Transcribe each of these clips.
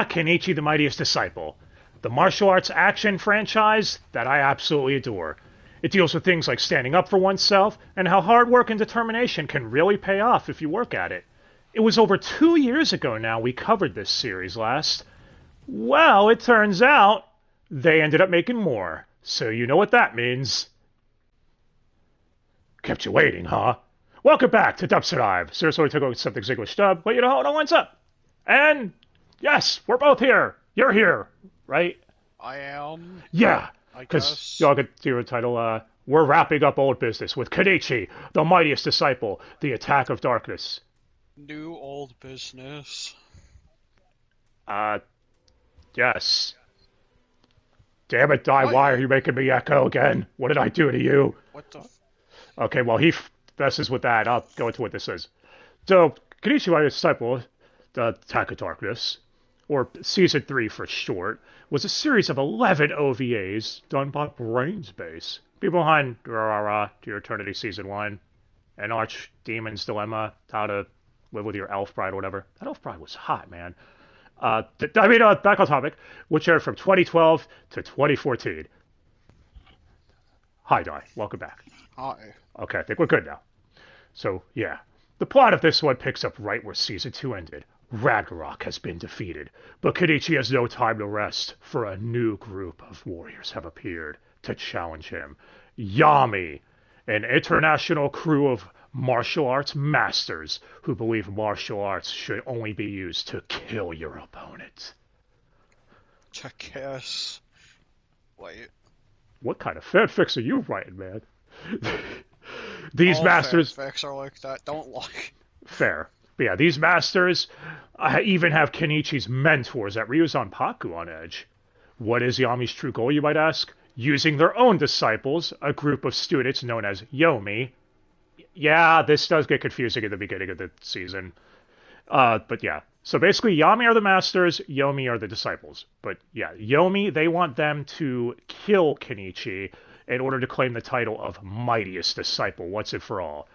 Kenichi The Mightiest Disciple, the martial arts action franchise that I absolutely adore. It deals with things like standing up for oneself and how hard work and determination can really pay off if you work at it. It was over 2 years ago now we covered this series last. Well, it turns out they ended up making more, so you know what that means. Kept you waiting, huh? Welcome back to Dubster Dive. Seriously, took over something's English dub, but you know, hold on, what's up? And yes, we're both here. You're here, right? I am. Yeah, I because guess. y'all get to your title. We're wrapping up old business with Kenichi, the Mightiest Disciple, the Attack of Darkness. New old business. Yes. Damn it, Dai, why are you making me echo again? What did I do to you? What the? Okay, well, he messes with that. I'll go into what this is. So, Kenichi, my disciple, the Attack of Darkness, or Season 3 for short, was a series of 11 OVAs done by Brainspace. People behind To Your Eternity Season 1, and Archdemon's Dilemma, How to Live with Your Elf Bride or whatever. That Elf Bride was hot, man. Back on topic, which aired from 2012 to 2014. Hi, Dai. Welcome back. Hi. Okay, I think we're good now. So, yeah. The plot of this one picks up right where Season 2 ended. Ragnarok has been defeated, but Kenichi has no time to rest, for a new group of warriors have appeared to challenge him. Yami, an international crew of martial arts masters who believe martial arts should only be used to kill your opponent. To kiss. Wait. What kind of fanfics are you writing, man? These All masters... fanfics are like that. Don't lie. Fair. But yeah, these masters even have Kenichi's mentors at Ryuzanpaku on edge. What is Yami's true goal, you might ask? Using their own disciples, a group of students known as Yomi. Yeah, this does get confusing at the beginning of the season. But yeah, so basically Yami are the masters, Yomi are the disciples. But yeah, Yomi, they want them to kill Kenichi in order to claim the title of Mightiest Disciple once and for all.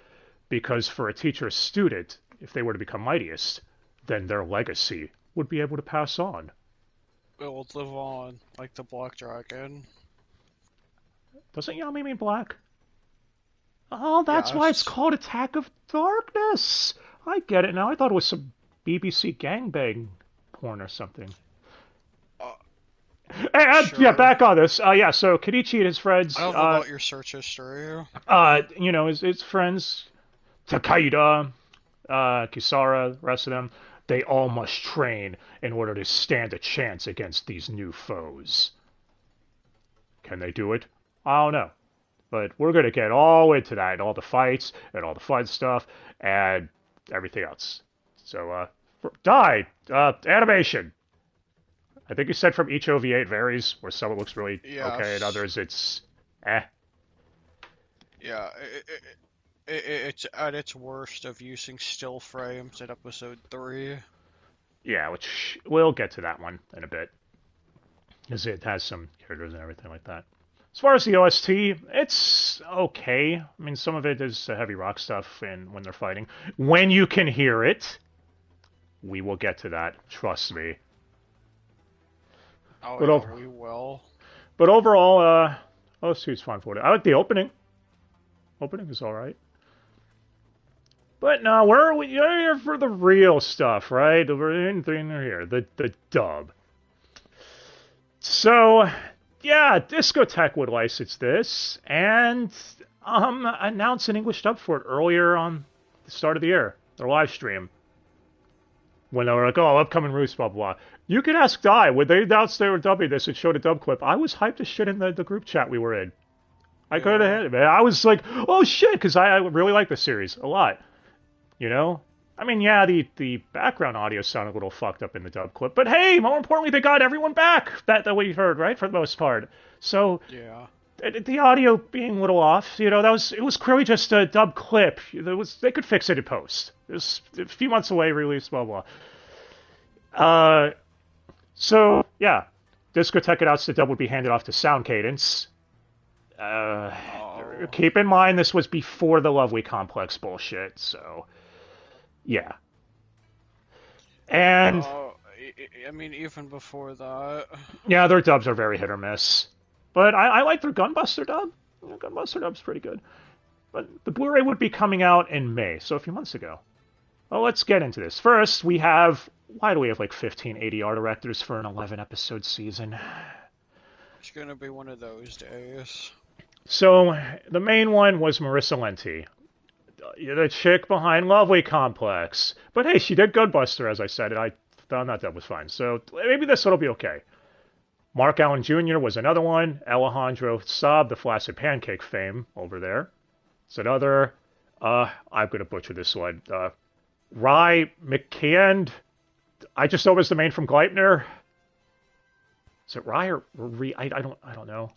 Because for a teacher-student, if they were to become Mightiest, then their legacy would be able to pass on. It will live on, like the Black Dragon. Doesn't Yami mean black? Oh, that's why it's called Attack of Darkness. I get it now. I thought it was some BBC gangbang porn or something. Sure. Yeah, back on this. Yeah, so Kenichi and his friends... I don't know about your search history. You know, his friends, Takeda, Kisara, the rest of them, they all must train in order to stand a chance against these new foes. Can they do it? I don't know. But we're going to get all into that, and all the fights, and all the fun stuff, and everything else. So, animation. I think you said from each OVA it varies, where some it looks really okay, and others it's eh. Yeah, it's at its worst of using still frames in episode 3. Yeah, which we'll get to that one in a bit, because it has some characters and everything like that. As far as the OST, it's okay. I mean, some of it is heavy rock stuff, and when they're fighting, when you can hear it, we will get to that. Trust me. Oh, but yeah, we will. But overall, OST is fun for it. I like the opening. Opening is all right. But no, we're here for the real stuff, right? We're in here, the dub. So, yeah, Discotech would license this and announce an English dub for it earlier on the start of the year, their live stream. When they were like, oh, upcoming release, blah, blah, blah. You can ask Dai, when they announced they were dubbing this and showed a dub clip, I was hyped as shit in the group chat we were in. I couldn't have hit it, man. I was like, oh shit, because I really like this series a lot. You know? I mean, yeah, the background audio sounded a little fucked up in the dub clip, but hey, more importantly, they got everyone back that we heard, right, for the most part. So, yeah, the audio being a little off, you know, it was clearly just a dub clip. They could fix it in post. It was a few months away, release, blah blah. So yeah, Discotech announced the dub would be handed off to Sound Cadence. Keep in mind this was before the Lovely Complex bullshit, so. Yeah. And I mean, even before that. Yeah, their dubs are very hit or miss. But I like their Gunbuster dub. Yeah, Gunbuster dub's pretty good. But the Blu-ray would be coming out in May, so a few months ago. Well, let's get into this. First, we have... Why do we have like 15 ADR directors for an 11-episode season? It's gonna be one of those days. So, the main one was Marissa Lenti, the chick behind Lovely Complex. But hey, she did Gunbuster, as I said, and I found that was fine. So maybe this one will be okay. Mark Allen Jr. was another one. Alejandro Saab, the Flaccid Pancake fame over there. It's another. I'm going to butcher this one. Rai McKeand. I just know it was the main from Gleipnir. Is it Rai or Ri? I don't know.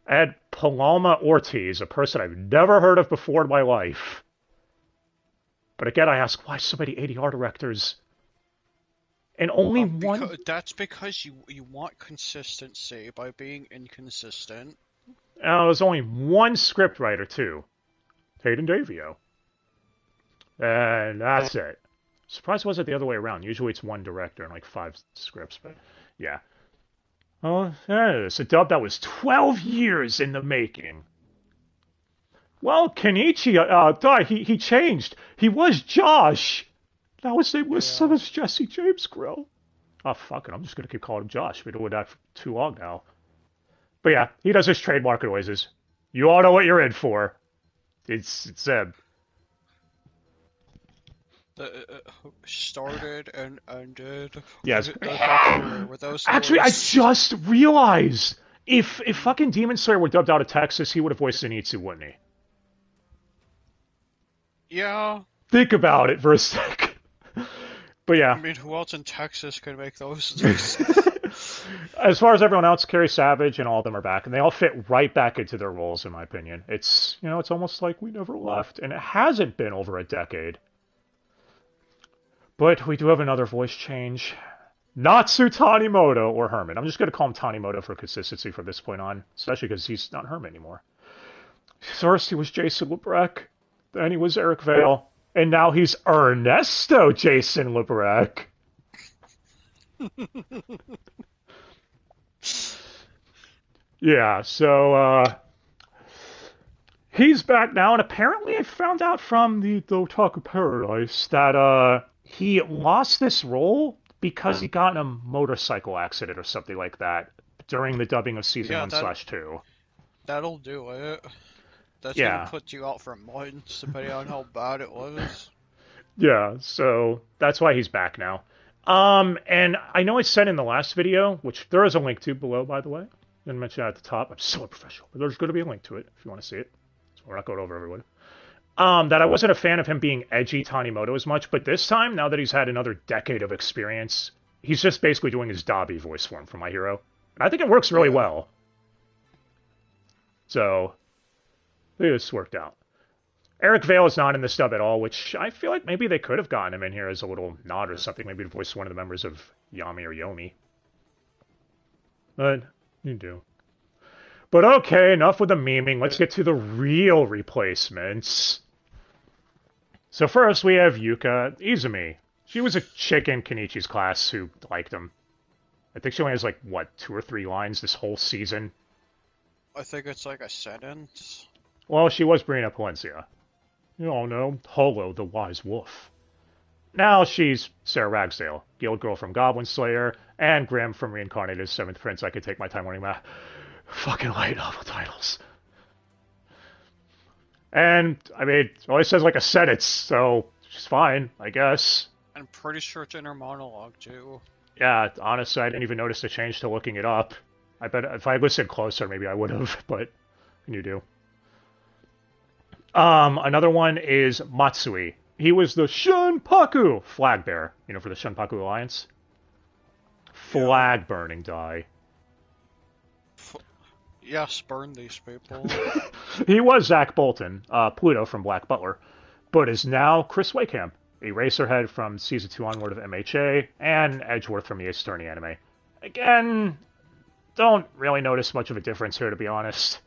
And Paloma Ortiz, a person I've never heard of before in my life. But again, I ask, why so many ADR directors? And only one... That's because you want consistency by being inconsistent. There's only one scriptwriter, too. Hayden Davio. And that's it. Surprised it wasn't the other way around. Usually it's one director and like 5 scripts, but yeah. Oh, there it is. A dub that was 12 years in the making. Well, Kenichi, he changed. He was Josh. Now his name was Jesse James Grill. Oh, fuck it. I'm just going to keep calling him Josh. We've been doing that for too long now. But yeah, he does his trademark noises. You all know what you're in for. It's him. Started and ended. Yes. With those Actually, I just realized if fucking Demon Slayer were dubbed out of Texas, he would have voiced Zenitsu, wouldn't he? Yeah. Think about it for a sec. But yeah. I mean, who else in Texas could make those? As far as everyone else, Carrie Savage and all of them are back, and they all fit right back into their roles, in my opinion. It's almost like we never left, and it hasn't been over a decade. But we do have another voice change. Natsu Tanimoto, or Herman. I'm just going to call him Tanimoto for consistency from this point on, especially because he's not Herman anymore. First, he was Jason Lebrecht, then he was Eric Vale, and now he's Ernesto Jason Lebrecht. Yeah, so, he's back now, and apparently I found out from the Otaku Paradise that, he lost this role because he got in a motorcycle accident or something like that during the dubbing of Season 1/2. That'll do it. That's gonna put you out for months, depending on how bad it was. Yeah, so that's why he's back now. And I know I said in the last video, which there is a link to below, by the way. Didn't mention that at the top. I'm so unprofessional, but there's going to be a link to it if you want to see it. So we're not going over everyone. That I wasn't a fan of him being edgy Tanimoto as much, but this time, now that he's had another decade of experience, he's just basically doing his Dabi voice form for My Hero. And I think it works really well. So, this worked out. Eric Vale is not in this dub at all, which I feel like maybe they could have gotten him in here as a little nod or something, maybe to voice one of the members of Yami or Yomi. But, you do. But okay, enough with the memeing, let's get to the real replacements. So first we have Yuka Izumi. She was a chick in Kenichi's class who liked him. I think she only has like, what, 2 or 3 lines this whole season? I think it's like a sentence. Well, she was Brina Palencia. You all know, Holo, the Wise Wolf. Now she's Sarah Ragsdale, Guild Girl from Goblin Slayer, and Graham from Reincarnated 7th Prince. I could take my time learning my fucking light novel titles. And, I mean, it only says like a sentence, so she's fine, I guess. I'm pretty sure it's in her monologue, too. Yeah, honestly, I didn't even notice the change to looking it up. I bet if I listened closer, maybe I would have, but you do. Another one is Matsui. He was the Shunpaku flag bearer, for the Shunpaku Alliance. Flag burning die. Yes, burn these people. He was Zach Bolton, Pluto from Black Butler, but is now Chris Wakeham, Eraserhead from Season 2 onward of MHA, and Edgeworth from the Ace Attorney anime. Again, don't really notice much of a difference here, to be honest.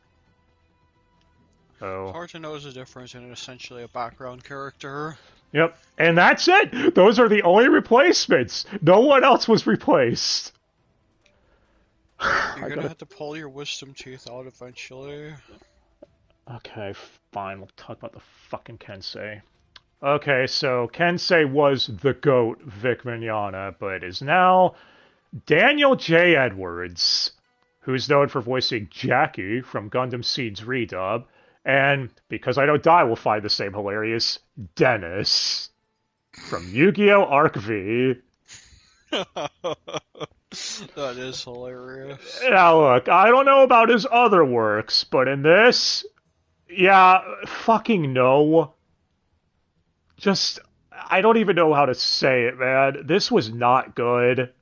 It's hard to know the difference in essentially a background character. Yep. And that's it. Those are the only replacements. No one else was replaced. You're gonna have to pull your wisdom teeth out eventually. Okay, fine. We'll talk about the fucking Kensei. Okay, so Kensei was the GOAT, Vic Mignogna, but is now Daniel J. Edwards, who's known for voicing Jackie from Gundam Seed's redub, and because I Don't Die will find the same hilarious, Dennis from Yu-Gi-Oh! Arc V. That is hilarious. Now look, I don't know about his other works, but in this, yeah, fucking no. Just, I don't even know how to say it, man. This was not good.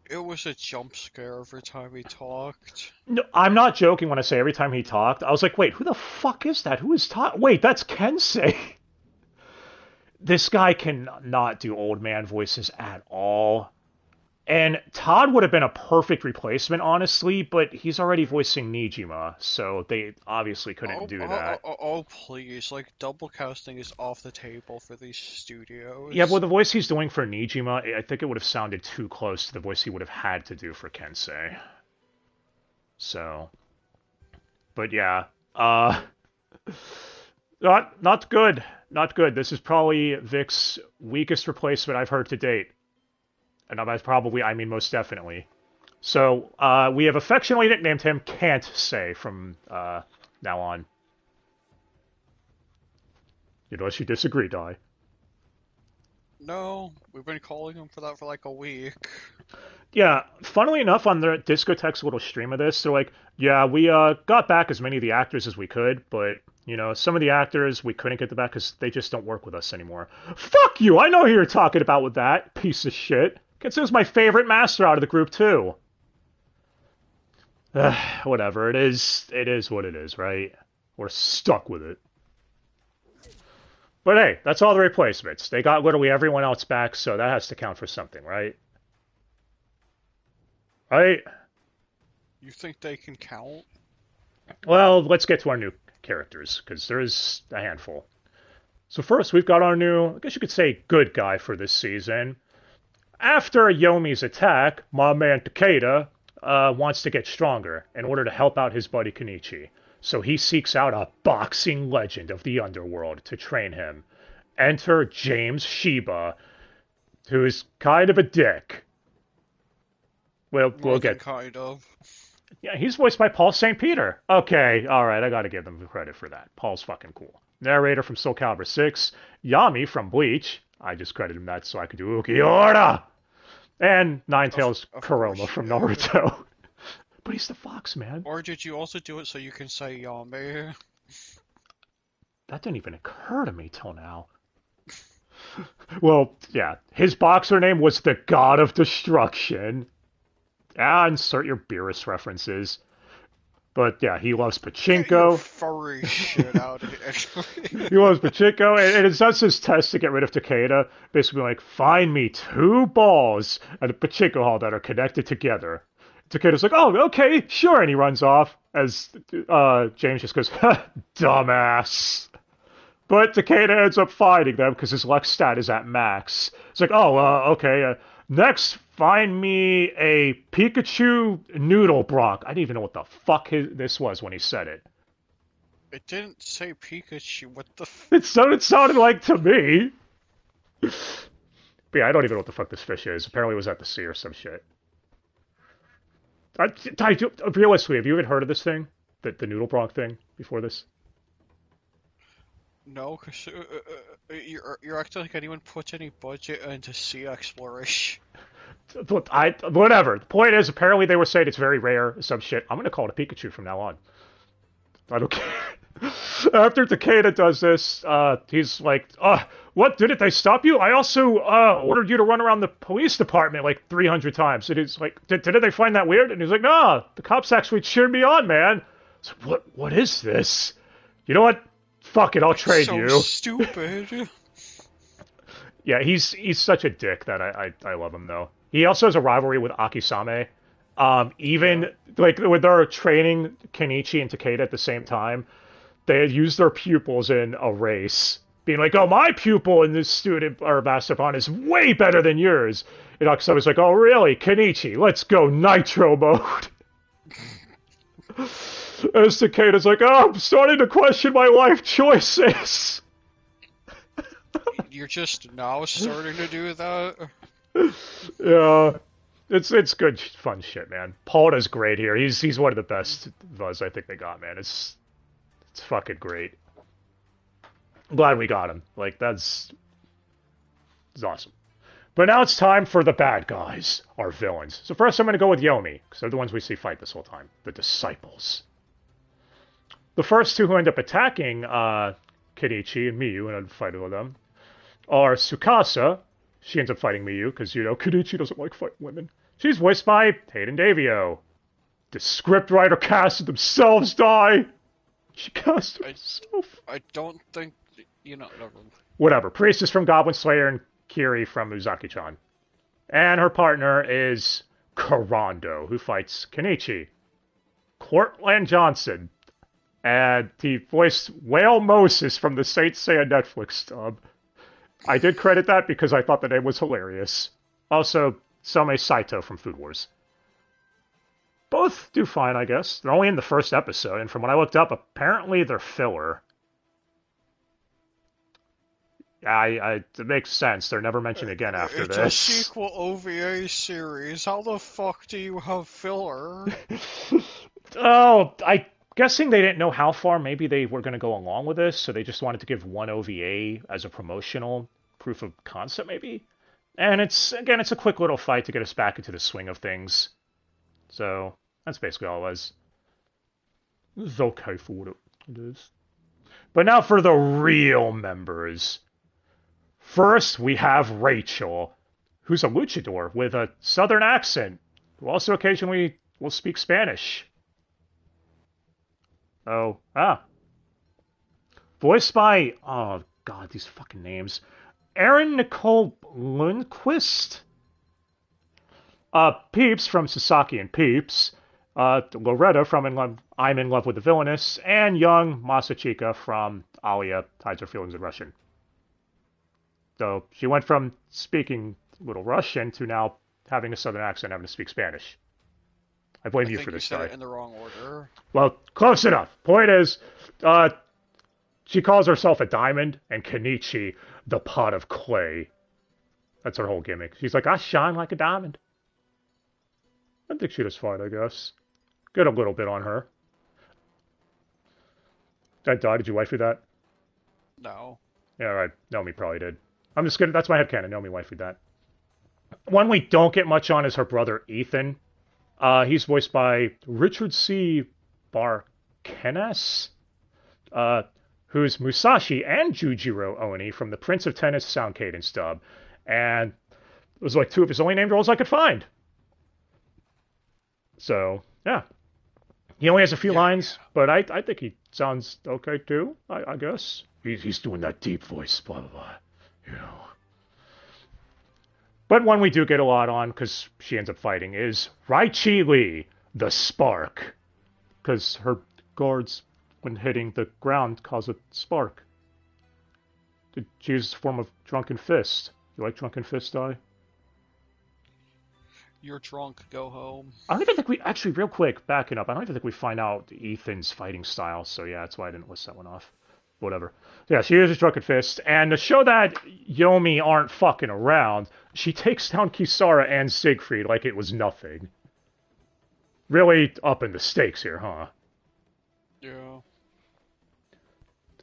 It was a jump scare every time he talked. No, I'm not joking when I say every time he talked. I was like, wait, who the fuck is that? Who is talking? Wait, that's Kensei. This guy can not do old man voices at all. And Todd would have been a perfect replacement, honestly, but he's already voicing Nijima, so they obviously couldn't do that. Oh, please. Like, double casting is off the table for these studios. Yeah, well, the voice he's doing for Nijima, I think it would have sounded too close to the voice he would have had to do for Kensei. So, but yeah, not good. Not good. This is probably Vic's weakest replacement I've heard to date. And by probably, I mean most definitely. So, we have affectionately nicknamed him Can't Say from now on. Unless you disagree, Di. No, we've been calling him for that for like a week. Yeah, funnily enough, on the Discotheque's little stream of this, they're like, yeah, we got back as many of the actors as we could, but, you know, some of the actors we couldn't get them back because they just don't work with us anymore. Fuck you! I know who you're talking about with that, piece of shit. Considers my favorite master out of the group, too. Whatever, it is what it is, right? We're stuck with it. But hey, that's all the replacements. They got literally everyone else back, so that has to count for something, right? Right? You think they can count? Well, let's get to our new characters, because there's a handful. So first, we've got our new, I guess you could say, good guy for this season. After Yomi's attack, my man Takeda wants to get stronger in order to help out his buddy Kenichi. So he seeks out a boxing legend of the underworld to train him. Enter James Shiba, who is kind of a dick. We'll get... Kind of. Yeah, he's voiced by Paul St. Peter. Okay, alright, I gotta give them credit for that. Paul's fucking cool. Narrator from Soul Calibur 6. Yami from Bleach. I just credited him that so I could do Ukiora! And Ninetales Kuroma from Naruto. But he's the fox, man. Or did you also do it so you can say Yami? That didn't even occur to me till now. Well, yeah. His boxer name was the God of Destruction. Insert your Beerus references. But yeah, he loves pachinko. Furry shit out of it. He loves pachinko, and it does his test to get rid of Takeda. Basically like, find me 2 balls at a pachinko hall that are connected together. Takeda's like, oh, okay, sure, and he runs off as James just goes, dumbass. But Takeda ends up fighting them because his luck stat is at max. It's like, oh, okay, next, find me a Pikachu Noodle Brock. I didn't even know what the fuck this was when he said it. It didn't say Pikachu, what the It sounded like to me. But yeah, I don't even know what the fuck this fish is. Apparently it was at the sea or some shit. Realistically, have you even heard of this thing? The Noodle Brock thing before this? No, because you're acting like anyone puts any budget into sea exploration. Whatever. The point is, apparently they were saying it's very rare, some shit. I'm going to call it a Pikachu from now on. I don't care. After Takeda does this, he's like, what, didn't they stop you? I also ordered you to run around the police department like 300 times. And he's like, didn't they find that weird? And he's like, no, the cops actually cheered me on, man. So what is this? You know what? Fuck it, I'll trade you. So stupid. Yeah, he's such a dick that I love him, though. He also has a rivalry with Akisame. Like, when they're training Kenichi and Takeda at the same time, they had used their pupils in a race. being like, oh, my pupil in this student or master is way better than yours. And Akasawa's like, oh, really? Kenichi, let's go nitro mode. As Takeda's like, oh, I'm starting to question my life choices. You're just now starting to do that? Yeah. It's good, fun shit, man. Paul's great here. He's one of the best Vuz I think they got, man. It's fucking great. I'm glad we got him. Like, it's awesome. But now it's time for the bad guys, our villains. So first I'm going to go with Yomi, because they're the ones we see fight this whole time. The Disciples. The first two who end up attacking Kenichi and Miyu and fighting with them are Tsukasa. She ends up fighting Miyu, because, you know, Kenichi doesn't like fighting women. She's voiced by Hayden Davio. The scriptwriter casted themselves die. She cast herself. I don't think, you know, never. Whatever. Priestess from Goblin Slayer and Kiri from Uzaki-chan. And her partner is Karando, who fights Kenichi. Cortland Johnson. And he voiced Whale Moses from the Saint Seiya Netflix dub. I did credit that because I thought the name was hilarious. Also, Some Saito from Food Wars. Both do fine, I guess. They're only in the first episode, and from what I looked up, apparently they're filler. Yeah, it makes sense. They're never mentioned again after this. It's a sequel OVA series. How the fuck do you have filler? Oh, I'm guessing they didn't know how far maybe they were going to go along with this, so they just wanted to give one OVA as a promotional proof of concept, maybe? And it's a quick little fight to get us back into the swing of things. So, that's basically all it was. This is okay for what it is. But now for the real members. First, we have Rachel, who's a luchador with a southern accent, who also occasionally will speak Spanish. Voiced by, oh god, these fucking names. Erin Nicole Lundquist? Peeps from Sasaki and Peeps. Loretta from I'm in Love with the Villainess. And young Masachika from Alia Hides Her Feelings in Russian. So she went from speaking a little Russian to now having a southern accent, having to speak Spanish. I blame you for this, guy. I think you said it in the wrong order. Well, close enough. Point is, she calls herself a diamond, and Kenichi the pot of clay. That's her whole gimmick. She's like, I shine like a diamond. I think she was fine, I guess. Get a little bit on her. Did I die? Did you waifu that? No. Yeah, right. Nomi probably did. I'm just kidding. That's my headcanon. Nomi waifu that. One we don't get much on is her brother, Ethan. He's voiced by Richard C. Barkenes, who's Musashi and Jujiro Oni from the Prince of Tennis Sound Cadence dub. And it was like two of his only named roles I could find. So, yeah. He only has a few lines, but I think he sounds okay too, I guess. He's doing that deep voice, blah, blah, blah. You know. But one we do get a lot on, because she ends up fighting, is Raichi Lee, the Spark. Because her guards, when hitting the ground, cause a spark. She uses a form of Drunken Fist. You like Drunken Fist, Di? You're drunk, go home. I don't even think we, actually, real quick, backing up, I don't even think we find out Ethan's fighting style, so yeah, that's why I didn't list that one off. Whatever. Yeah, she uses Drunken Fist, and to show that Yomi aren't fucking around, she takes down Kisara and Siegfried like it was nothing. Really upping the stakes here, huh? Yeah.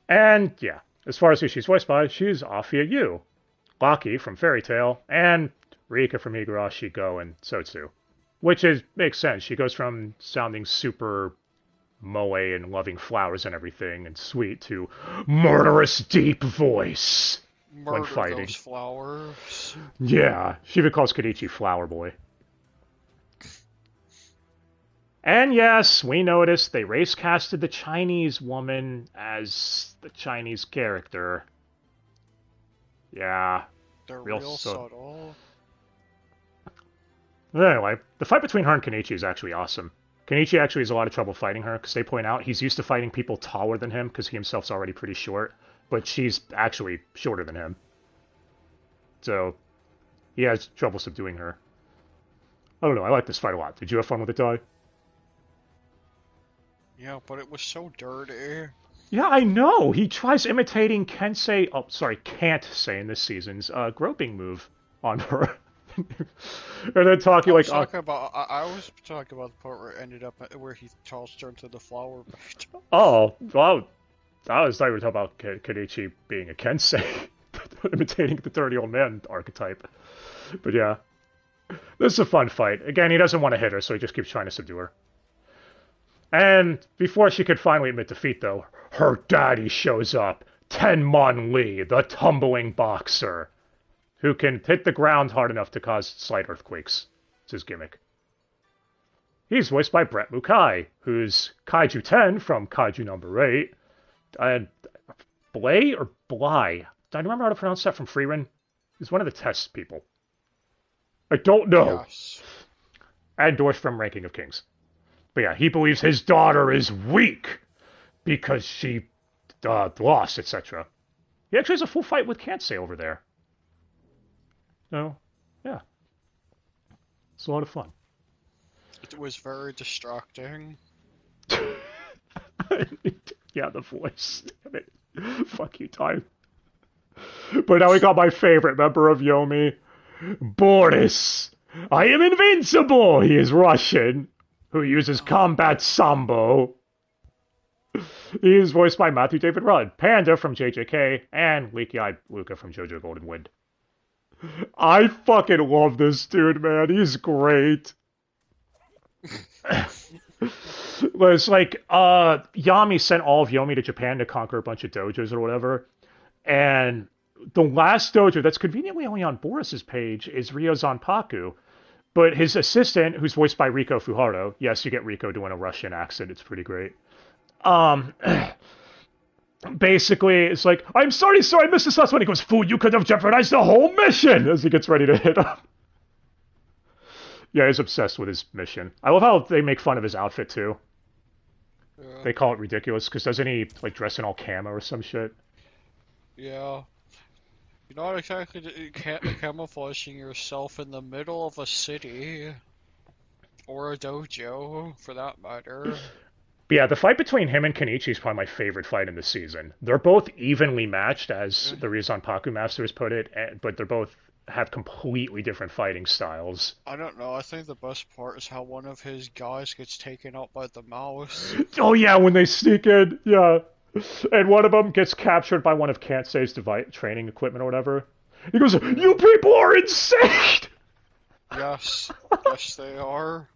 And, yeah, as far as who she's voiced by, she's Afia Yu, Laki from Fairy Tail, and Rika from Higurashi Go and Sotsu. Which makes sense. She goes from sounding super moe and loving flowers and everything and sweet to murderous deep voice when fighting. Those flowers. Yeah, she even calls Kenichi Flower Boy. And yes, we noticed they race casted the Chinese woman as the Chinese character. Yeah. They're real subtle. Anyway, the fight between her and Kenichi is actually awesome. Kenichi actually has a lot of trouble fighting her, because they point out he's used to fighting people taller than him, because he himself's already pretty short. but she's actually shorter than him. So he has trouble subduing her. I don't know, I like this fight a lot. Did you have fun with it, Ty? Yeah, but it was so dirty. Yeah, I know. He tries imitating can't say in this season's groping move on her. And then talking like I was talking about the part where it ended up where he tossed her into the flower bed. oh, well, I was thought we were talking about Kenichi being a Kensei, imitating the dirty old man archetype. But yeah, this is a fun fight. Again, he doesn't want to hit her, so he just keeps trying to subdue her. And before she could finally admit defeat, though, her daddy shows up. Tenmon Lee, the tumbling boxer, who can hit the ground hard enough to cause slight earthquakes. It's his gimmick. He's voiced by Brett Mukai, who's Kaiju 10 from Kaiju number 8. And Blay or Bly? Do I remember how to pronounce that from Freerun? He's one of the test people. I don't know. Yes. And Dorsch from Ranking of Kings. But yeah, he believes his daughter is weak because she lost, etc. He actually has a full fight with Kansei over there. No, yeah. It's a lot of fun. It was very distracting. Yeah, the voice. Damn it. Fuck you, Ty. But now we got my favorite member of Yomi, Boris. I am invincible! He is Russian, who uses combat sambo. He is voiced by Matthew David Rudd, Panda from JJK, and Leaky-Eyed Luca from JoJo Golden Wind. I fucking love this dude, man. He's great. It's like, Yami sent all of Yomi to Japan to conquer a bunch of dojos or whatever, and the last dojo that's conveniently only on Boris's page is Ryo Zanpaku, but his assistant, who's voiced by Riko Fuharo, yes, you get Riko doing a Russian accent, it's pretty great. Basically, it's like, I'm sorry, sir, I missed this last one. He goes, fool, you could have jeopardized the whole mission, as he gets ready to hit him. Yeah, he's obsessed with his mission. I love how they make fun of his outfit, too. Yeah. They call it ridiculous, because doesn't he, like, dress in all camo or some shit? Yeah. You're not exactly camouflaging yourself in the middle of a city. Or a dojo, for that matter. But yeah, the fight between him and Kenichi is probably my favorite fight in the season. They're both evenly matched, as the Ryuzanpaku Masters put it, but they're both have completely different fighting styles. I don't know, I think the best part is how one of his guys gets taken out by the mouse. Oh yeah, when they sneak in, yeah. And one of them gets captured by one of Kansei's training equipment or whatever. He goes, you people are insane! Yes, yes they are.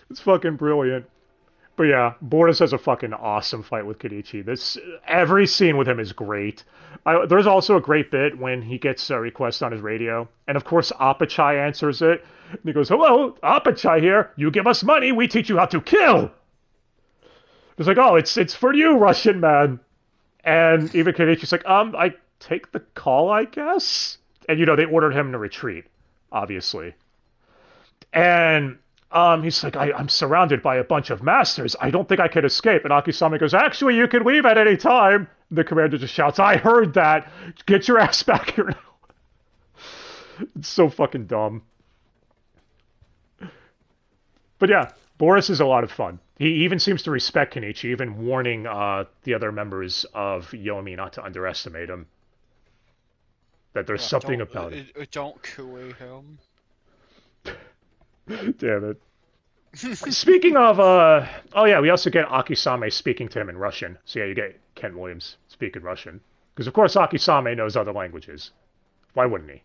It's fucking brilliant. But yeah, Boris has a fucking awesome fight with Kenichi. Every scene with him is great. There's also a great bit when he gets a request on his radio, and of course Apachai answers it. And he goes, hello, Apachai here. You give us money, we teach you how to kill. It's like, oh, it's for you, Russian man. And even Kenichi's like, I take the call, I guess? And, they ordered him to retreat, obviously. And he's like, I'm surrounded by a bunch of masters. I don't think I can escape. And Akisame goes, actually, you can leave at any time. And the commander just shouts, I heard that. Get your ass back here now. It's so fucking dumb. But yeah, Boris is a lot of fun. He even seems to respect Kenichi, even warning the other members of Yomi not to underestimate him. That there's something about it. Don't cooey him. Damn it. Speaking of, we also get Akisame speaking to him in Russian. So yeah, you get Ken Williams speaking Russian. Because of course Akisame knows other languages. Why wouldn't he?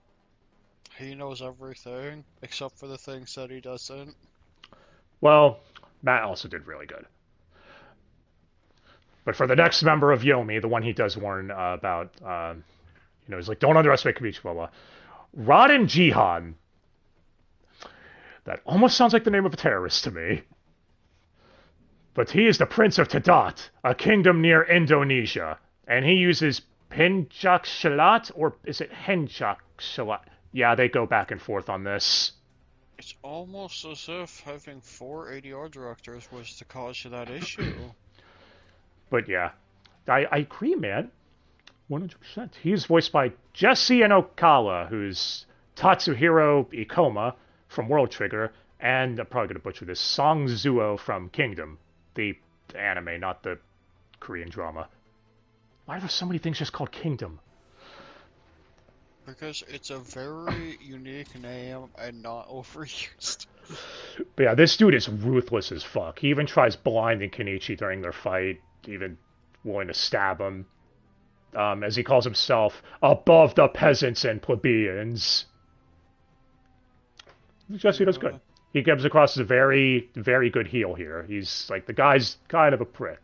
He knows everything, except for the things that he doesn't. Well, Matt also did really good. But for the next member of Yomi, the one he does warn about, he's like, don't underestimate Kenichi, blah, blah. Rodin Jihan. That almost sounds like the name of a terrorist to me. But he is the Prince of Tadat, a kingdom near Indonesia. And he uses Pencak Silat, or is it Hencak Silat? Yeah, they go back and forth on this. It's almost as if having 4 ADR directors was the cause of that issue. But yeah, I agree, man. 100%. He's voiced by Jesse Inokala, who's Tatsuhiro Ikoma from World Trigger, and I'm probably going to butcher this, Song Zuo from Kingdom, the anime, not the Korean drama. Why are there so many things just called Kingdom? Because it's a very unique name and not overused. But yeah, this dude is ruthless as fuck. He even tries blinding Kenichi during their fight, even willing to stab him. As he calls himself, above the peasants and plebeians. Jesse does good. He comes across as a very, very good heel here. He's like, the guy's kind of a prick.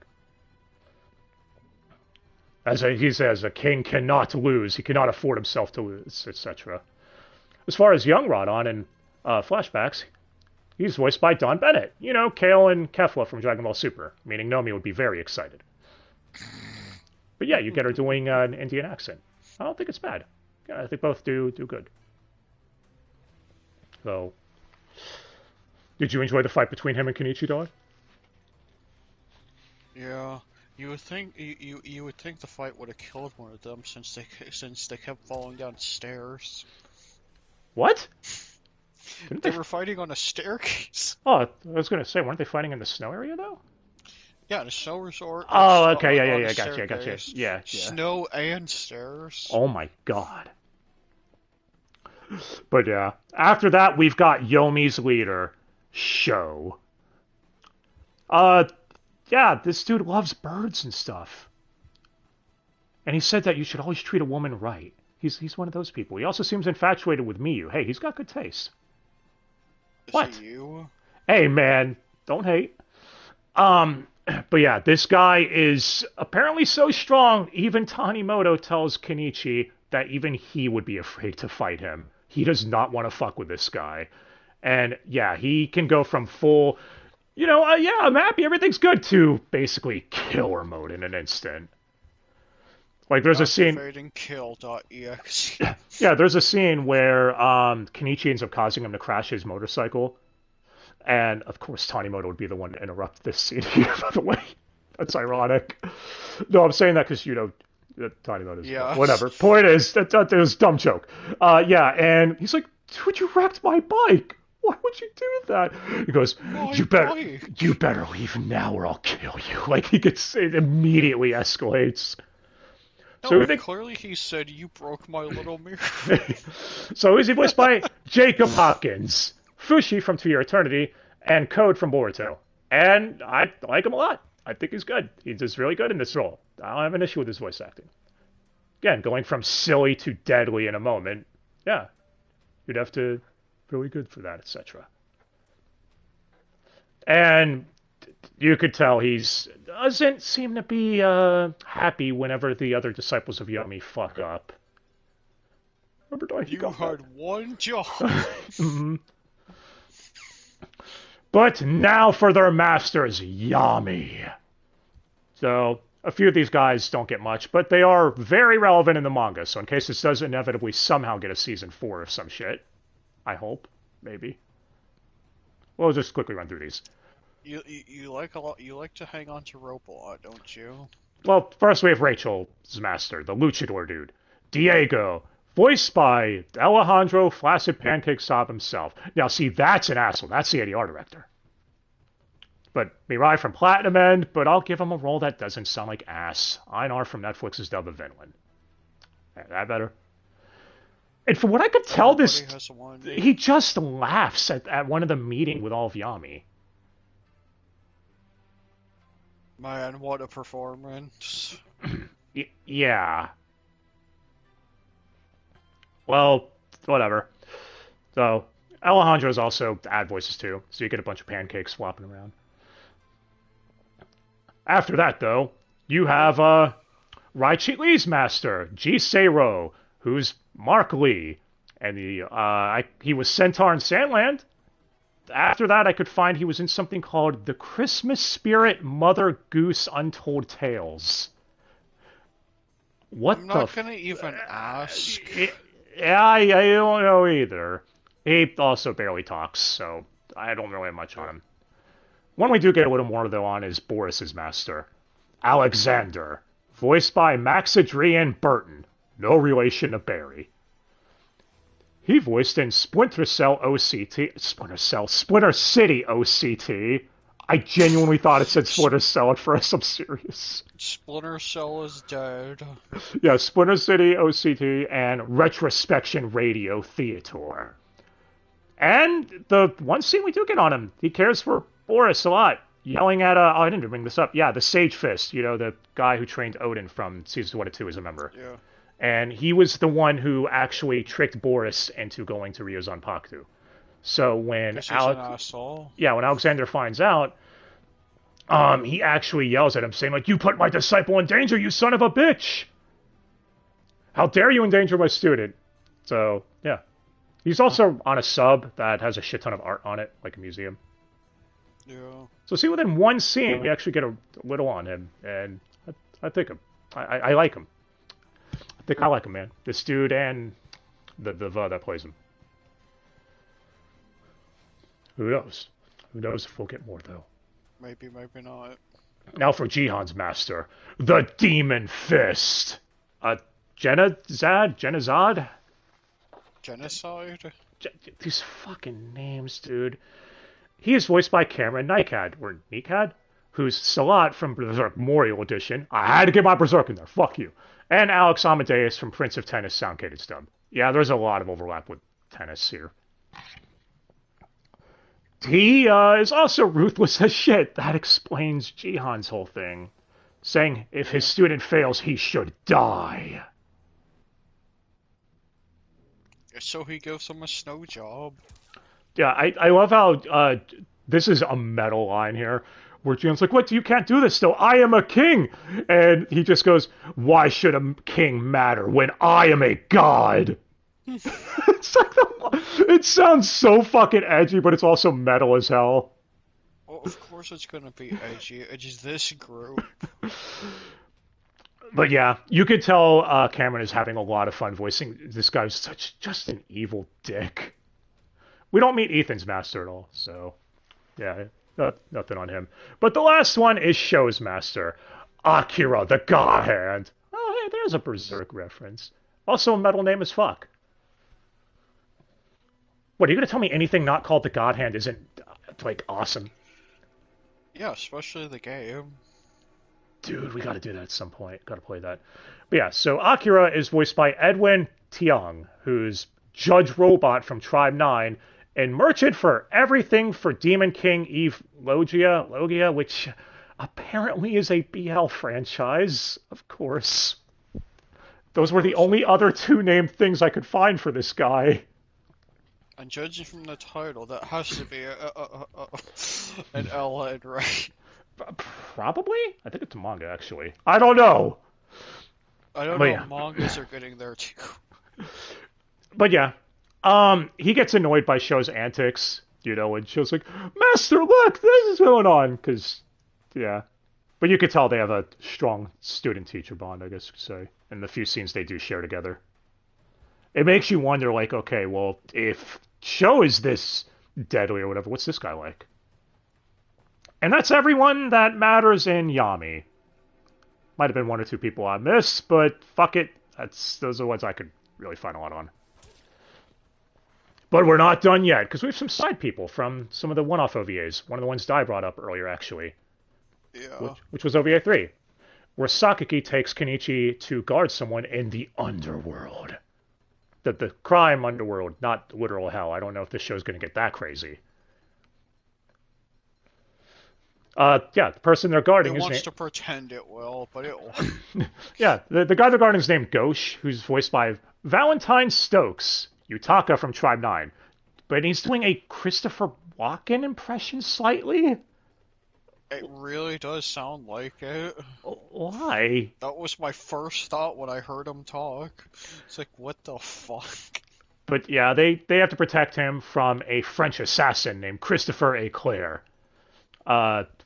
He says, a king cannot lose. He cannot afford himself to lose, etc. As far as young Radon in flashbacks, he's voiced by Don Bennett. You know, Kale and Kefla from Dragon Ball Super. Meaning Nomi would be very excited. But yeah, you get her doing an Indian accent. I don't think it's bad. Yeah, I think both do good. So, did you enjoy the fight between him and Kenichi, Dog? Yeah, you would think you would think the fight would have killed one of them since they kept falling down stairs. What? They were fighting on a staircase. Oh, I was gonna say, weren't they fighting in the snow area though? Yeah, the snow resort. Oh, okay, yeah, gotcha. Yeah. Snow and stairs. Oh my god. But yeah, after that we've got Yomi's leader, Sho. Yeah, this dude loves birds and stuff. And he said that you should always treat a woman right. He's one of those people. He also seems infatuated with Miyu. Hey, he's got good taste. What? Is it you? Hey, man, don't hate. But yeah, this guy is apparently so strong, even Tanimoto tells Kenichi that even he would be afraid to fight him. He does not want to fuck with this guy. And yeah, he can go from full, yeah, I'm happy, everything's good, to basically killer mode in an instant. Like, there's a scene... kill.exe. Yeah, there's a scene where Kenichi ends up causing him to crash his motorcycle. And, of course, Tanimoto would be the one to interrupt this scene here, by the way. That's ironic. No, I'm saying that because, Tanimoto's... Yeah. Whatever. Point is, that was a dumb joke. Yeah, and he's like, dude, you wrecked my bike. Why would you do that? He goes, you better leave now or I'll kill you. Like, it immediately escalates. No, so clearly he said, you broke my little mirror. So is he voiced by Jacob Hopkins, Fushi from To Your Eternity, and Code from Boruto. And I like him a lot. I think he's good. He's just really good in this role. I don't have an issue with his voice acting. Again, going from silly to deadly in a moment. Yeah. You'd have to really good for that, etc. And you could tell doesn't seem to be happy whenever the other disciples of Yomi fuck up. Remember, you had one job. Mm-hmm. But now for their masters, Yami. So, a few of these guys don't get much, but they are very relevant in the manga, so in case this does inevitably somehow get a season 4 of some shit, I hope, maybe. We'll just quickly run through these. You like a lot. You like to hang on to rope a lot, don't you? Well, first we have Rachel's master, the luchador dude, Diego, voiced by Alejandro Flaccid Pancake Saab himself. Now, see, that's an asshole. That's the ADR director. But Mirai from Platinum End, but I'll give him a role that doesn't sound like ass. Einar from Netflix's dub of Vinland. That better? And from what I could tell, he just laughs at one of the meeting with all of Yami. Man, what a performance. Yeah. Well, whatever. So, Alejandro's also ad voices too, so you get a bunch of pancakes flopping around. After that, though, you have Raichi Lee's master, Ji Seiro, who's Mark Lee, and he was Centaur in Sandland. After that, I could find he was in something called The Christmas Spirit Mother Goose Untold Tales. What I'm not gonna even ask. Yeah, I don't know either. He also barely talks, so I don't really have much on him. One we do get a little more, though, on is Boris's master, Alexander, voiced by Maxidrian Burton, no relation to Barry. He voiced in Splinter Cell OCT, Splinter City OCT. I genuinely thought it said Splinter Cell at first, I'm serious. Splinter Cell is dead. Yeah, Splinter City OCT and Retrospection Radio Theater. And the one scene we do get on him, he cares for Boris a lot, yelling at, oh, I didn't bring this up. Yeah, the Sage Fist, the guy who trained Odin from season 1 and 2 as a member. Yeah. And he was the one who actually tricked Boris into going to Ryuzanpaku. So when Alexander finds out, he actually yells at him, saying, like, you put my disciple in danger, you son of a bitch! How dare you endanger my student? So, yeah. He's also on a sub that has a shit ton of art on it, like a museum. Yeah. So see, within one scene, we actually get a little on him, and I think him. I like him. I think I like him, man. This dude and the that plays him. Who knows? Who knows if we'll get more, though. Maybe, maybe not. Now for Jihan's master, the Demon Fist. Genocide? These fucking names, dude. He is voiced by Cameron Nikad, who's Salat from Berserk Memorial Edition. I had to get my Berserk in there, fuck you. And Alex Amadeus from Prince of Tennis Soundcated Stub. Yeah, there's a lot of overlap with tennis here. He is also ruthless as shit. That explains Jihan's whole thing. Saying if his student fails, he should die. So he gives him a snow job. Yeah, I love how this is a metal line here, where Jihan's like, what, you can't do this still? I am a king! And he just goes, why should a king matter when I am a god? It's like it sounds so fucking edgy, but it's also metal as hell. Well, of course it's gonna be edgy. It's this group. But yeah, you could tell Cameron is having a lot of fun voicing this guy's just an evil dick. We don't meet Ethan's master at all, so yeah, nothing on him. But the last one is Show's master, Akira the God Hand. Oh, hey, there's a Berserk reference. Also a metal name as fuck. What, are you going to tell me anything not called the God Hand isn't, like, awesome? Yeah, especially the game. Dude, we got to do that at some point. Got to play that. But yeah, so Akira is voiced by Edwin Tiang, who's Judge Robot from Tribe 9, and merchant for everything for Demon King Eve Logia, which apparently is a BL franchise, of course. Those were the only other two named things I could find for this guy. And judging from the title, that has to be an L-head, right? Probably? I think it's a manga, actually. I don't know. I don't know. Yeah. Mangas are getting there, too. But yeah. He gets annoyed by Show's antics, and Show's like, Master, look, this is going on. Because, yeah. But you could tell they have a strong student-teacher bond, I guess you could say, in the few scenes they do share together. It makes you wonder, like, okay, well, if Show is this deadly or whatever, what's this guy like? And that's everyone that matters in Yami. Might have been one or two people I missed, but fuck it. Those are the ones I could really find a lot on. But we're not done yet, because we have some side people from some of the one-off OVAs. One of the ones Dai brought up earlier, actually. Yeah. Which was OVA 3, where Sakaki takes Kenichi to guard someone in the underworld. The crime underworld, not literal hell. I don't know if this show's going to get that crazy. Yeah, the person they're guarding is... It wants to pretend it will, but it won't. Yeah, the guy they're guarding is named Ghosh, who's voiced by Valentine Stokes, Yutaka from Tribe 9. But he's doing a Christopher Walken impression slightly. It really does sound like it. Why? That was my first thought when I heard him talk. It's like, what the fuck? But yeah, they have to protect him from a French assassin named Christopher Eclair.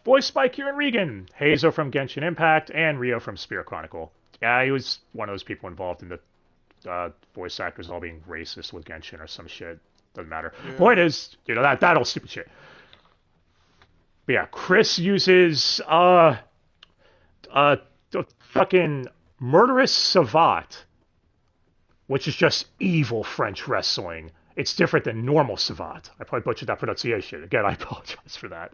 Voiced by Kieran Regan, Heizo from Genshin Impact, and Ryo from Spear Chronicle. Yeah, he was one of those people involved in the voice actors all being racist with Genshin or some shit. Doesn't matter. Yeah. Point is, that all stupid shit. But yeah, Chris uses fucking Murderous Savat, which is just evil French wrestling. It's different than normal Savat. I probably butchered that pronunciation. Again, I apologize for that.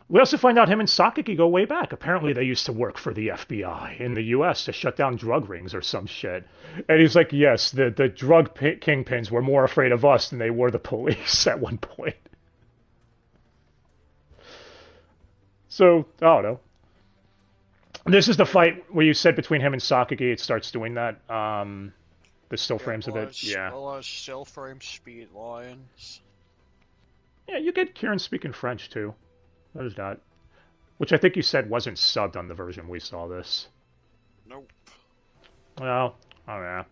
We also find out him and Sakaki go way back. Apparently, they used to work for the FBI in the U.S. to shut down drug rings or some shit. And he's like, yes, the drug kingpins were more afraid of us than they were the police at one point. So, I don't know. This is the fight where you said between him and Sakaki, it starts doing that. The still frames of it. Yeah. A lot of still frame speed lines. Yeah, you get Kieran speaking French, too. What is that? Which I think you said wasn't subbed on the version we saw this. Nope. Well, oh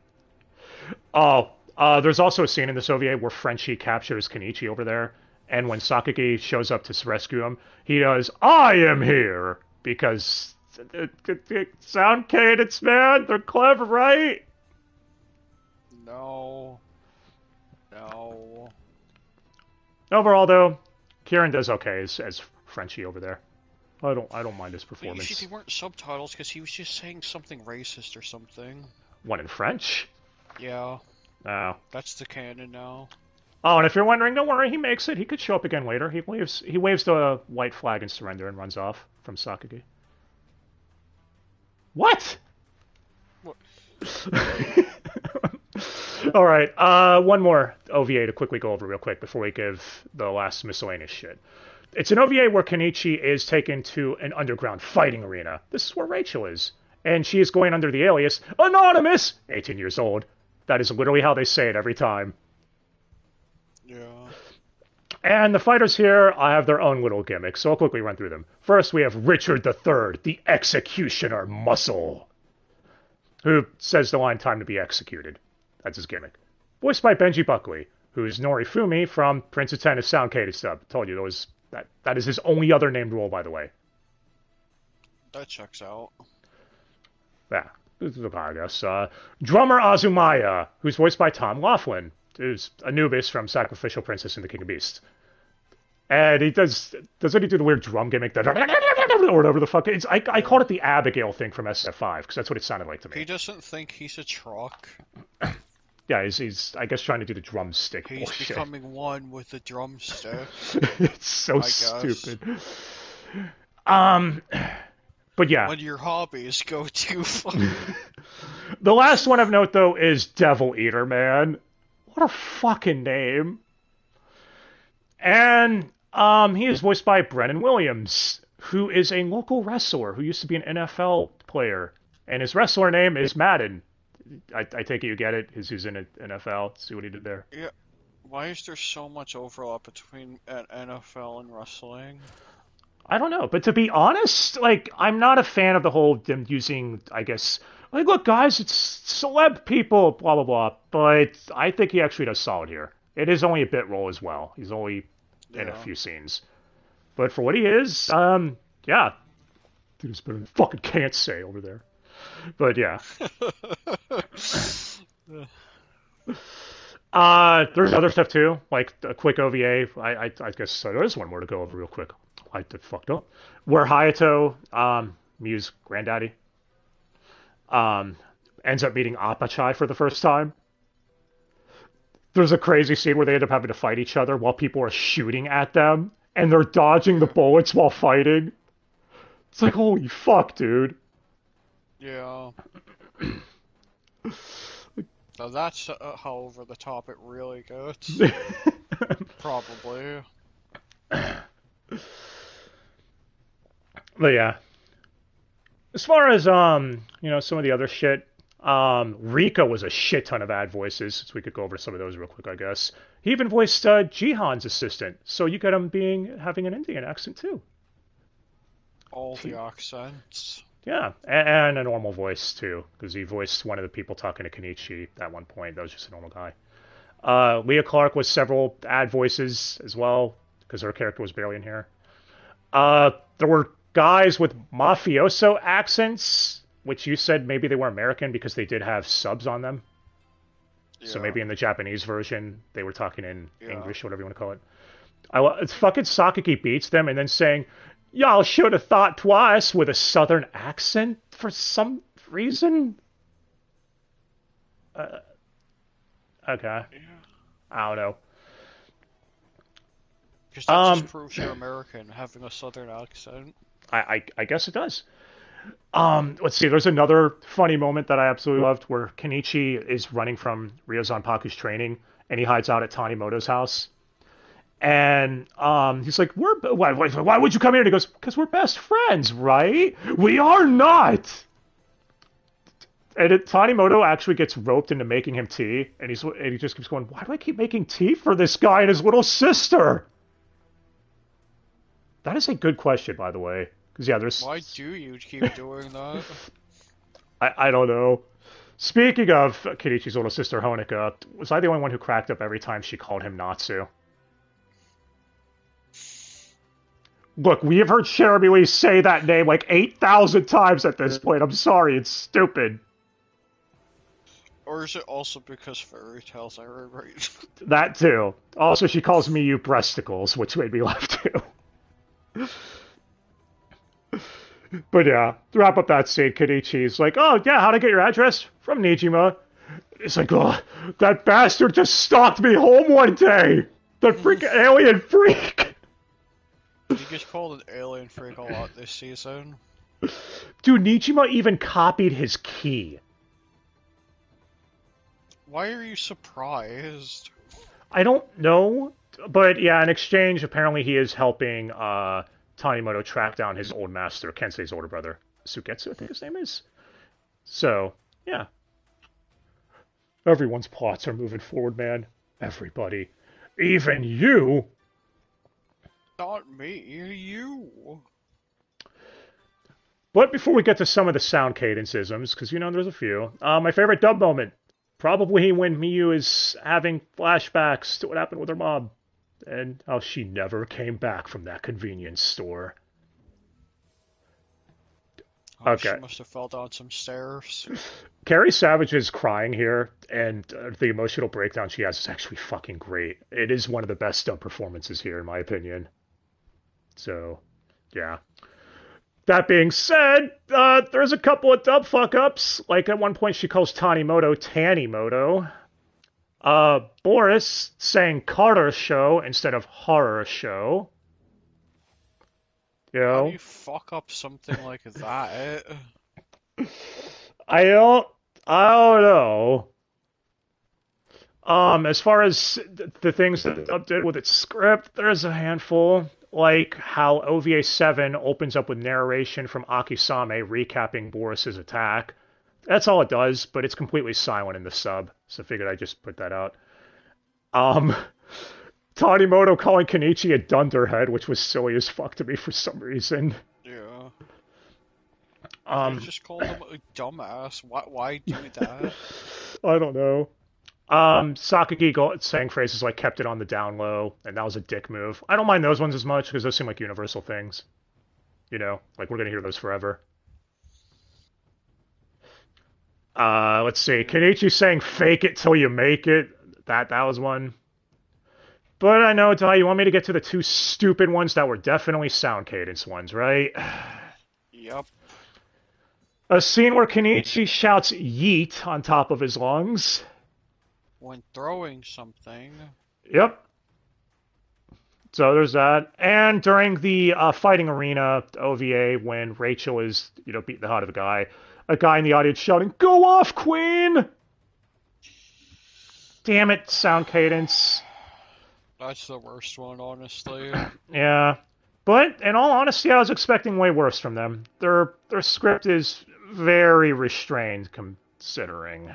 yeah. There's also a scene in this OVA where Frenchie captures Kenichi over there, and when Sakaki shows up to rescue him, he does, I am here! Because sound cadence, man, they're clever, right? No. Overall, though, Kieran does okay as Frenchie over there. I don't mind his performance. You see, they weren't subtitles because he was just saying something racist or something. What, in French? Yeah. Oh. That's the canon now. Oh, and if you're wondering, don't worry, he makes it. He could show up again later. He waves the white flag and surrender and runs off from Sakaki. What? All right, one more OVA to quickly go over real quick before we give the last miscellaneous shit. It's an OVA where Kenichi is taken to an underground fighting arena. This is where Rachel is. And she is going under the alias Anonymous, 18 years old. That is literally how they say it every time. Yeah. And the fighters here have their own little gimmicks, so I'll quickly run through them. First, we have Richard III, the Executioner Muscle, who says the line, time to be executed. That's his gimmick. Voiced by Benji Buckley, who is Norifumi from Prince of Tennis Sound Cadence Dub. I told you, that is his only other named role, by the way. That checks out. Yeah, I guess. Drummer Azumaya, who's voiced by Tom Laughlin, who's Anubis from Sacrificial Princess and the King of Beasts. And he doesn't he do the weird drum gimmick that, or whatever the fuck. I called it the Abigail thing from SF5, because that's what it sounded like to me. He doesn't think he's a truck. Yeah, he's I guess trying to do the drumstick He's bullshit. becoming one with the drumstick. It's so stupid. But yeah. When your hobbies go too far. The last one of note, though, is Devil Eater, man. What a fucking name. And he is voiced by Brennan Williams, who is a local wrestler who used to be an NFL player. And his wrestler name is Madden. I take it you get it, because he's in NFL. See what he did there. Yeah. Why is there so much overlap between NFL and wrestling? I don't know, but to be honest, like, I'm not a fan of the whole them using, I guess, like, look, guys, it's celeb people, blah, blah, blah, but I think he actually does solid here. It is only a bit role as well. He's only in a few scenes. But for what he is, yeah. Dude's better than fucking can't say over there. But, yeah. There's other stuff, too, like a quick OVA. I guess there is one more to go over real quick. I did fucked up. Where Hayato, Miu's granddaddy, ends up meeting Apachai for the first time. There's a crazy scene where they end up having to fight each other while people are shooting at them, and they're dodging the bullets while fighting. It's like, holy fuck, dude. Yeah. So that's how over the top it really gets. Probably. But yeah, as far as some of the other shit, Rika was a shit ton of ad voices, so we could go over some of those real quick, I guess. He even voiced Jihan's assistant, so you get him having an Indian accent too. All the accents. Yeah, and a normal voice too, because he voiced one of the people talking to Kenichi at one point. That was just a normal guy. Leah Clark was several ad voices as well, because her character was barely in here. There were guys with mafioso accents, which you said maybe they were American because they did have subs on them. Yeah. So maybe in the Japanese version, they were talking in English, or whatever you want to call it. It's fucking Sakaki beats them and then saying, Y'all should have thought twice with a southern accent for some reason. Uh, okay. Yeah. I don't know. Because that just proves you're American, having a southern accent. I guess it does. Let's see. There's another funny moment that I absolutely loved where Kenichi is running from Ryo Zanpaku's training, and he hides out at Tanimoto's house. And he's like, why would you come here? And he goes, because we're best friends, right? We are not. And Tanimoto actually gets roped into making him tea, and he just keeps going, why do I keep making tea for this guy and his little sister? That is a good question, by the way. Because, yeah, there's... Why do you keep doing that? I don't know. Speaking of Kenichi's little sister, Honika, was I the only one who cracked up every time she called him Natsu? Look, we have heard Jeremy Lee say that name like 8,000 times at this point. I'm sorry, it's stupid. Or is it also because fairy tales I read? That too. Also, she calls me you breasticles, which made me laugh too. But yeah, to wrap up that scene, Kenichi's like, oh yeah, how'd I get your address? From Nijima. It's like, oh, that bastard just stalked me home one day! That freaking alien freak! He gets called an alien freak a lot this season. Dude, Nijima even copied his key. Why are you surprised? I don't know, but yeah, in exchange, apparently he is helping Tanimoto track down his old master, Kensei's older brother, Sugetsu, I think his name is. So, yeah. Everyone's plots are moving forward, man. Everybody. Even you! Not me, you. But before we get to some of the sound cadencisms, because, you know, there's a few, my favorite dub moment, probably when Miyu is having flashbacks to what happened with her mom, and how she never came back from that convenience store. Oh, Okay. She must have fell down some stairs. Carrie Savage is crying here, and the emotional breakdown she has is actually fucking great. It is one of the best dub performances here, in my opinion. So, yeah. That being said, there's a couple of dub fuck-ups. Like, at one point she calls Tanimoto Tanimoto. Boris saying Carter Show instead of Horror Show. You know? How do you fuck up something like that? I don't know. As far as the things that the dub did with its script, there's a handful. Like how OVA 7 opens up with narration from Akisame recapping Boris's attack. That's all it does, but it's completely silent in the sub, so I figured I'd just put that out. Tanimoto calling Kenichi a dunderhead, which was silly as fuck to me for some reason. Yeah. I just called him a dumbass. Why do that? I don't know. Sakagi saying phrases like kept it on the down low, and that was a dick move. I don't mind those ones as much, because those seem like universal things. You know, like we're gonna hear those forever. Let's see. Kenichi saying fake it till you make it. That was one. But I know, Ty, you want me to get to the two stupid ones that were definitely sound cadence ones, right? Yep. A scene where Kenichi shouts yeet on top of his lungs. When throwing something. Yep. So there's that. And during the fighting arena OVA, when Rachel is, beating the heart of a guy in the audience shouting, "Go off, Queen!" Damn it, sound cadence. That's the worst one, honestly. Yeah. But in all honesty, I was expecting way worse from them. Their script is very restrained considering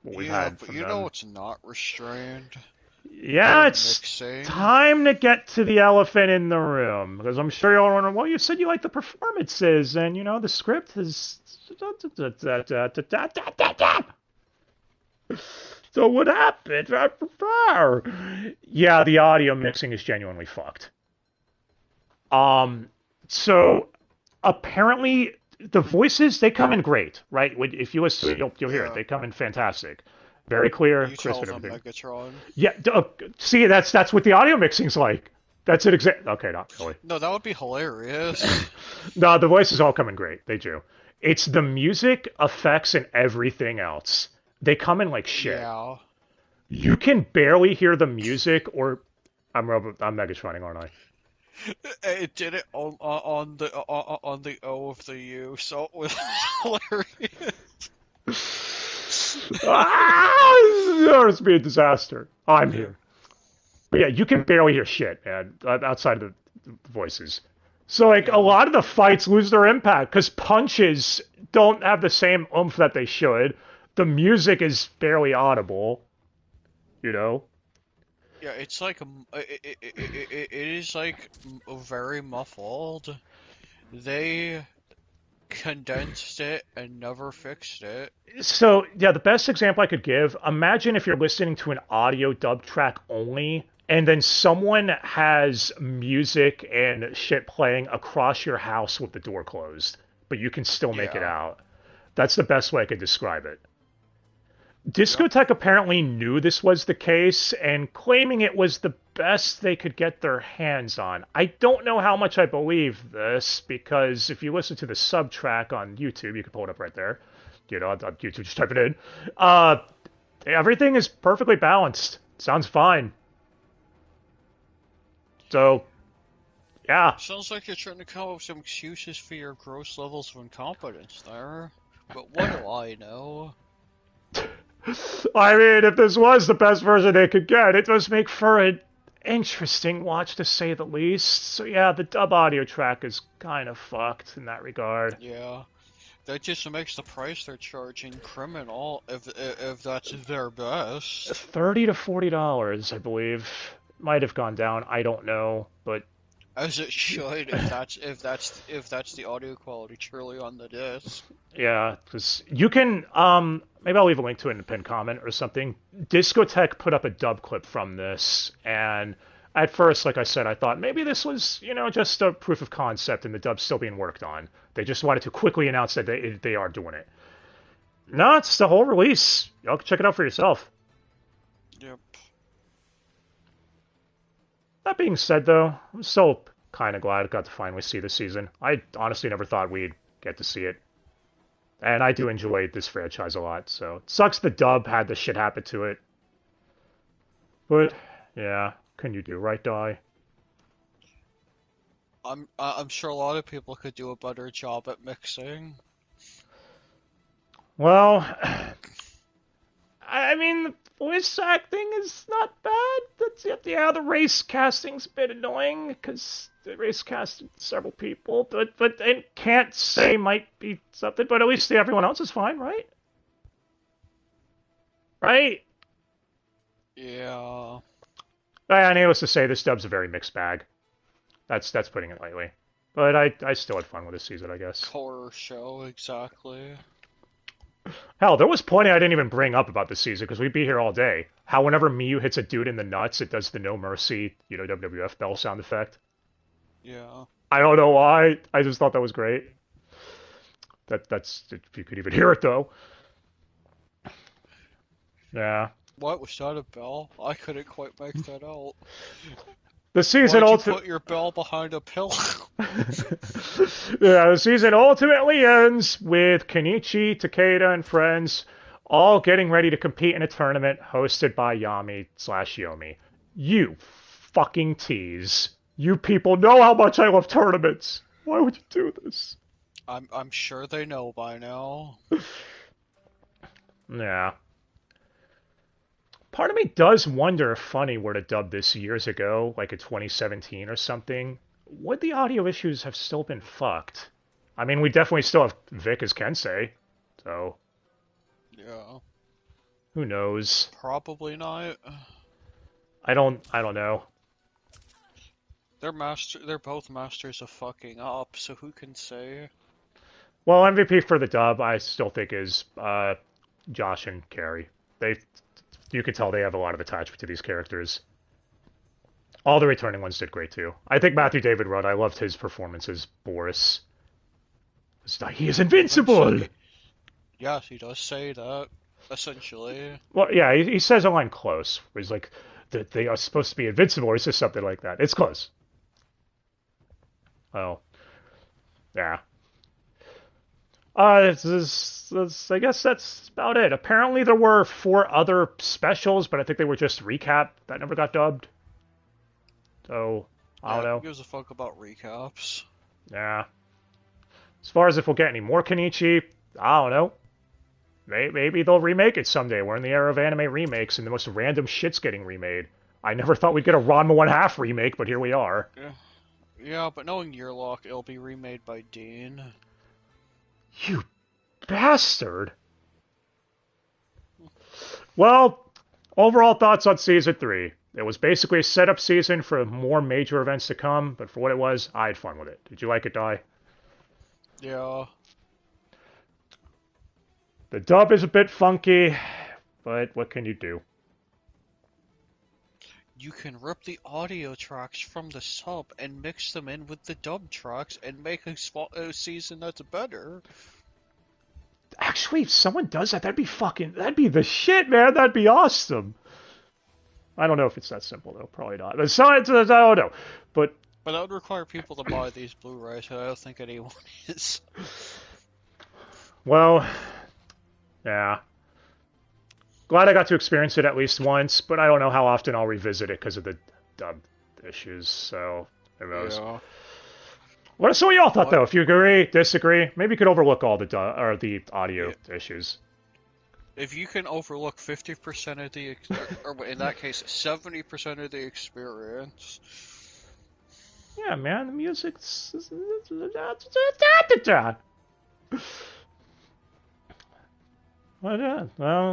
what we've had from them. You know it's not restrained. Yeah, it's mixing. Time to get to the elephant in the room. Because I'm sure you're all wondering, well, you said you like the performances, and, the script is... So what happened? Yeah, the audio mixing is genuinely fucked. So apparently the voices, they come in great, right? If you listen, you'll hear it. They come in fantastic. Very clear, You crisp, tell and them everything. Megatron. Yeah, see, that's what the audio mixing's like. That's an example. Okay, not really. No, that would be hilarious. No, the voices all come in great. They do. It's the music, effects, and everything else. They come in like shit. Yeah. You can barely hear the music, or I'm Megatroning, aren't I? It did it on the O of the U, so it was hilarious. It's be a disaster. I'm here. But yeah, you can barely hear shit, man, outside of the voices. So, like, a lot of the fights lose their impact because punches don't have the same oomph that they should. The music is barely audible, you know? Yeah, it's like it is like very muffled. They condensed it and never fixed it. So, yeah, the best example I could give, imagine if you're listening to an audio dub track only, and then someone has music and shit playing across your house with the door closed, but you can still make it Yeah. out. That's the best way I could describe it. Yep. Discotheque apparently knew this was the case and claiming it was the best they could get their hands on. I don't know how much I believe this because if you listen to the sub track on YouTube, you can pull it up right there. You know, on YouTube, just type it in. Everything is perfectly balanced. Sounds fine. So, yeah. Sounds like you're trying to come up with some excuses for your gross levels of incompetence there. But what do I know? I mean, if this was the best version they could get, it does make for an interesting watch to say the least. So yeah, the dub audio track is kind of fucked in that regard. Yeah. That just makes the price they're charging criminal if that's their best. $30 to $40, I believe. Might have gone down. I don't know, but As it should if that's the audio quality truly on the disc. yeah, because you can maybe I'll leave a link to it in the pinned comment or something. Discotheque put up a dub clip from this, and at first, like I said, I thought maybe this was, just a proof of concept and the dub's still being worked on. They just wanted to quickly announce that they are doing it. No, it's the whole release. Y'all can check it out for yourself. Yep. That being said, though, I'm still kind of glad I got to finally see this season. I honestly never thought we'd get to see it. And I do enjoy this franchise a lot, so it sucks the dub had the shit happen to it. But, yeah, can you do, right, Di? I'm sure a lot of people could do a better job at mixing. Well, I mean, the voice acting is not bad. Yeah, the race casting's a bit annoying because they race casted several people, but I can't say might be something. But at least everyone else is fine, right? Right? Yeah. Needless to say, this dub's a very mixed bag. That's putting it lightly. But I still had fun with this season, I guess. Horror show, exactly. Hell, there was plenty I didn't even bring up about this season because we'd be here all day. How whenever Miyu hits a dude in the nuts, it does the No Mercy, WWF bell sound effect. Yeah. I don't know why. I just thought that was great. That's if you could even hear it though. Yeah. What was that a bell? I couldn't quite make that out. The season Why'd you put your bell behind a pillow? Yeah, the season ultimately ends with Kenichi, Takeda, and friends all getting ready to compete in a tournament hosted by Yami/Yomi. You fucking tease. You people know how much I love tournaments. Why would you do this? I'm sure they know by now. Yeah. Part of me does wonder if Funny were to dub this years ago, like in 2017 or something, would the audio issues have still been fucked? I mean, we definitely still have Vic as Kensei, so Yeah. who knows? Probably not. I don't know. They're both masters of fucking up, so who can say? Well, MVP for the dub, I still think is Josh and Carrie. You can tell they have a lot of attachment to these characters. All the returning ones did great too. I think Matthew David Rudd, I loved his performance as Boris. He is invincible! Yes, he does say that, essentially. Well, yeah, he says a line close, where he's like, that they are supposed to be invincible or just something like that. It's close. Oh, yeah. I guess that's about it. Apparently there were 4 other specials, but I think they were just recap that never got dubbed. So, I don't Yeah, know. who gives a fuck about recaps? Yeah. As far as if we'll get any more Kenichi, I don't know. Maybe they'll remake it someday. We're in the era of anime remakes, and the most random shit's getting remade. I never thought we'd get a Ranma 1/2 remake, but here we are. Yeah, but knowing Yearlock, it'll be remade by Dean. You bastard! Well, overall thoughts on Season 3. It was basically a setup season for more major events to come, but for what it was, I had fun with it. Did you like it, Dai? Yeah. The dub is a bit funky, but what can you do? You can rip the audio tracks from the sub and mix them in with the dub tracks and make a season that's better. Actually, if someone does that, that'd be the shit, man. That'd be awesome. I don't know if it's that simple, though. Probably not. But so, I don't know. But that would require people to buy these Blu-rays, and I don't think anyone is. Well, yeah. Glad I got to experience it at least once, but I don't know how often I'll revisit it because of the dub issues, so who knows. Yeah. So what y'all thought, though? If you agree, disagree, maybe you could overlook all the audio issues. If you can overlook 50% of the, or in that case, 70% of the experience. Yeah, man, the music's... Well,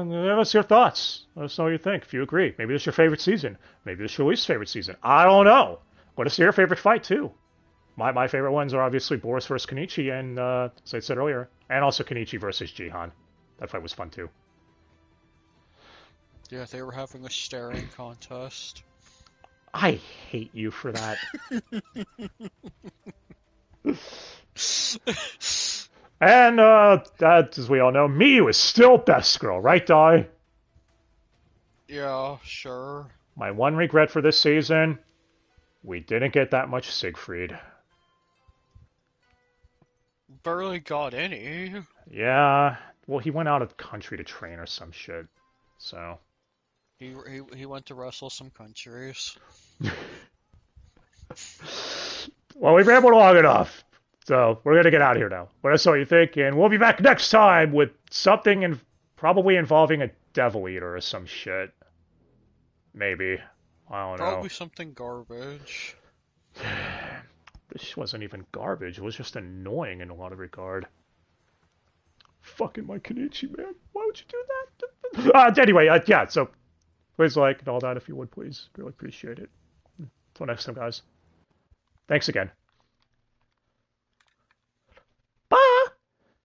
give us your thoughts. Let us know what you think, if you agree. Maybe this is your favorite season. Maybe this is your least favorite season. I don't know. Let us know your favorite fight, too. My favorite ones are obviously Boris versus Kenichi, and, as I said earlier, and also Kenichi versus Jihan. That fight was fun, too. Yeah, they were having a staring contest. I hate you for that. And, as we all know, Miyu is still best girl, right, Dai? Yeah, sure. My one regret for this season, we didn't get that much Siegfried. Barely got any. Yeah, well, he went out of the country to train or some shit, so... He went to wrestle some countries. Well, we've rambled long enough, so we're gonna get out of here now. Let us know what you think, and we'll be back next time with something probably involving a devil eater or some shit. Maybe. I don't know. Probably something garbage. This wasn't even garbage. It was just annoying in a lot of regard. Fucking my Kenichi, man. Why would you do that? Anyway, yeah, so please like and all that if you would, please. Really appreciate it. Until next time, guys. Thanks again.